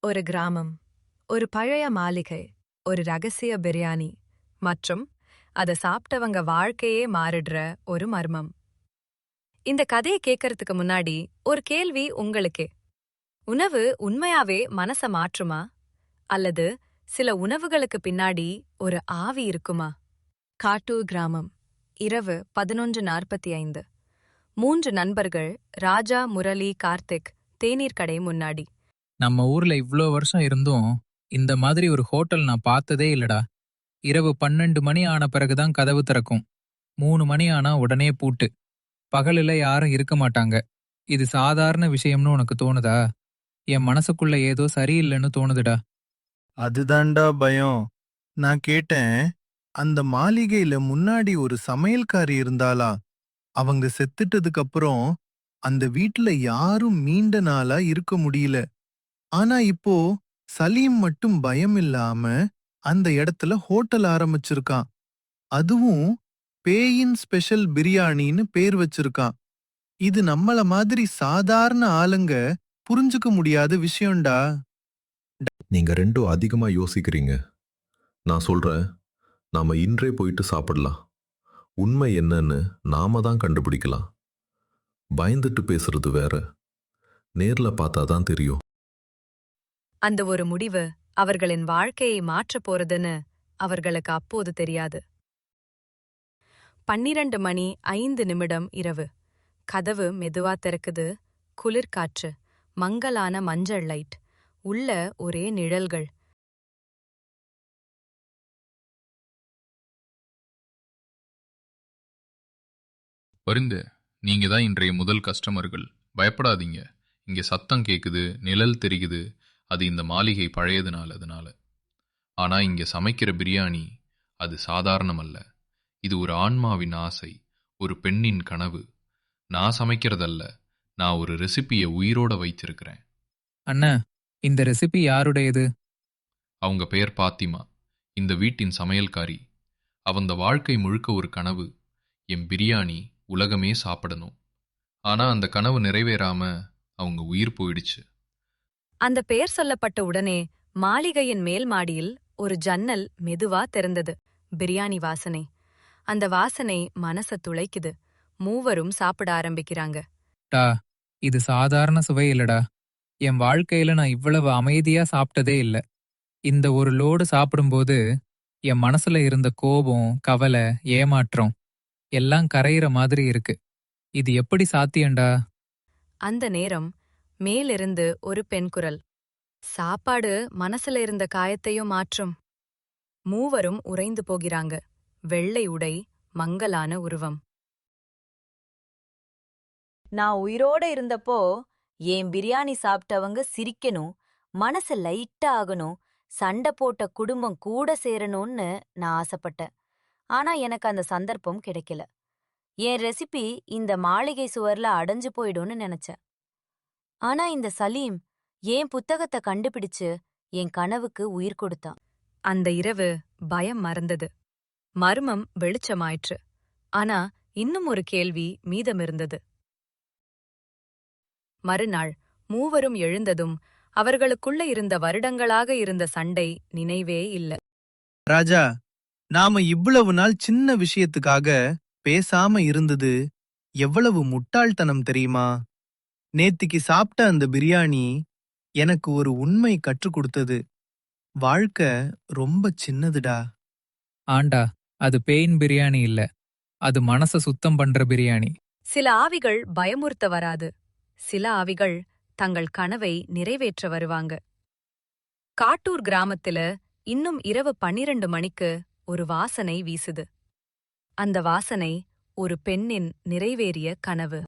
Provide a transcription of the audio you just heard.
ஒரு கிராமம், ஒரு பழைய மாளிகை, ஒரு ரகசிய பிரியாணி மற்றும் அத சாப்பிட்டவங்க வாழ்க்கையே மாறிடுற ஒரு மர்மம். இந்த கதையை கேட்கறதுக்கு முன்னாடி ஒரு கேள்வி உங்களுக்கே. உணவு உண்மையாவே மனச மாற்றுமா? அல்லது சில உணவுகளுக்கு பின்னாடி ஒரு ஆவி இருக்குமா? காட்டூர் கிராமம். இரவு 11:45. 3 நண்பர்கள் ராஜா, முரளி, கார்த்திக் தேநீர் கடை முன்னாடி. நம்ம ஊர்ல இவ்ளோ வருஷம் இருந்தும் இந்த மாதிரி ஒரு ஹோட்டல் நான் பார்த்ததே இல்லடா. இரவு 12 மணி ஆன பிறகுதான் கதவு திறக்கும். 3 மணி ஆனா உடனே பூட்டு. பகலில யாரும் இருக்க மாட்டாங்க. இது சாதாரண விஷயம்னு உனக்கு தோணுதா? என் மனசுக்குள்ள ஏதோ சரியில்லைன்னு தோணுதுடா. அதுதான்டா பயம். நான் கேட்டேன், அந்த மாளிகையில முன்னாடி ஒரு சமையல்காரி இருந்தாளா? அவங்க செத்துட்டதுக்கு அப்புறம் அந்த வீட்ல யாரும் நீண்ட நாளா இருக்க முடியல. ஆனா இப்போ சலீம் மட்டும் பயம் இல்லாம அந்த இடத்துல ஹோட்டல் ஆரம்பிச்சிருக்கான். அதுவும் பேயின் ஸ்பெஷல் பிரியாணின்னு பேர் வச்சிருக்கான். இது நம்மள மாதிரி சாதாரண ஆளுங்க புரிஞ்சுக்க முடியாத விஷயம்டா. நீங்க ரெண்டும் அதிகமா யோசிக்கிறீங்க. நான் சொல்றேன், நாம இன்றே போயிட்டு சாப்பிடலாம். உண்மை என்னன்னு நாம தான் கண்டுபிடிக்கலாம். பயந்துட்டு பேசுறது வேற, நேர்ல பார்த்தாதான் தெரியும். அந்த ஒரு முடிவு அவர்களின் வாழ்க்கையை மாற்றப் போறதுன்னு அவர்களுக்கு அப்போது தெரியாது. 12:05 இரவு. கதவு மெதுவா திறக்குது. குளிர்காற்று, மங்கலான மஞ்சள் லைட், உள்ள ஒரே நிழல்கள். வருங்க, நீங்க தான் இன்றைய முதல் கஸ்டமர்கள். பயப்படாதீங்க. இங்க சத்தம் கேக்குது, நிழல் தெரியுது. அது இந்த மாளிகை பழையதுனால. ஆனா இங்க சமைக்கிற பிரியாணி அது சாதாரணமல்ல. இது ஒரு ஆன்மாவின் ஆசை, ஒரு பெண்ணின் கனவு. நான் சமைக்கிறதல்ல, நான் ஒரு ரெசிபியை உயிரோட வைத்திருக்கிறேன். அண்ணா, இந்த ரெசிபி யாருடையது? அவங்க பெயர் பாத்திமா, இந்த வீட்டின் சமையல்காரி. அவந்த வாழ்க்கை முழுக்க ஒரு கனவு, என் பிரியாணி உலகமே சாப்பிடணும். ஆனா அந்த கனவு நிறைவேறாம அவங்க உயிர் போயிடுச்சு. அந்த பெயர் சொல்லப்பட்ட உடனே மாளிகையின் மேல் மாடியில் ஒரு ஜன்னல் மெதுவா திறந்தது. பிரியாணி வாசனை. அந்த வாசனை மனச துளைக்குது. மூவரும் சாப்பிட ஆரம்பிக்கிறாங்க. டா, இது சாதாரண சுவை இல்லடா. என் வாழ்க்கையில நான் இவ்வளவு அமைதியா சாப்பிட்டதே இல்ல. இந்த ஒரு லோடு சாப்பிடும்போது என் மனசுல இருந்த கோபம், கவலை, ஏமாற்றம் எல்லாம் கரையிற மாதிரி இருக்கு. இது எப்படி சாத்தியம்டா? அந்த நேரம் மேலிருந்து ஒரு பெண் குரல். சாப்பாடு மனசுல இருந்த காயத்தையும் மாற்றும். மூவரும் உறைந்து போகிறாங்க. வெள்ளை உடை, மங்கலான உருவம். நான் உயிரோட இருந்தப்போ என் பிரியாணி சாப்பிட்டவங்க சிரிக்கணும், மனசு லைட்டா ஆகணும், சண்டை போட்ட குடும்பம் கூட சேரணும்னு நான் ஆசைப்பட்டேன். ஆனா எனக்கு அந்த சந்தர்ப்பம் கிடைக்கல. என் ரெசிபி இந்த மாளிகை சுவர்ல அடைஞ்சு போயிடும்னு நினைச்சேன். ஆனா இந்த சலீம் என் புத்தகத்தை கண்டுபிடிச்சு என் கனவுக்கு உயிர் கொடுத்தான். அந்த இரவு பயம் மறந்தது. மர்மம் வெளிச்சமாயிற்று. ஆனா இன்னும் ஒரு கேள்வி மீதமிருந்தது. மறுநாள் மூவரும் எழுந்ததும் அவர்களுக்குள்ள இருந்த வருடங்களாக இருந்த சண்டை நினைவே இல்ல. ராஜா, நாம இவ்வளவு நாள் சின்ன விஷயத்துக்காக பேசாம இருந்தது எவ்வளவு முட்டாள்தனம் தெரியுமா? நேத்திக்கு சாப்பிட்ட அந்த பிரியாணி எனக்கு ஒரு உண்மை கற்றுக் கொடுத்தது. வாழ்க்கை ரொம்ப சின்னதுடா. ஆண்டா, அது பேயின் பிரியாணி இல்ல. அது மனச சுத்தம் பண்ற பிரியாணி. சில ஆவிகள் பயமுறுத்த வராது. சில ஆவிகள் தங்கள் கனவை நிறைவேற்ற வருவாங்க. காட்டூர் கிராமத்தில இன்னும் இரவு 12 மணிக்கு ஒரு வாசனை வீசுது. அந்த வாசனை ஒரு பெண்ணின் நிறைவேறிய கனவு.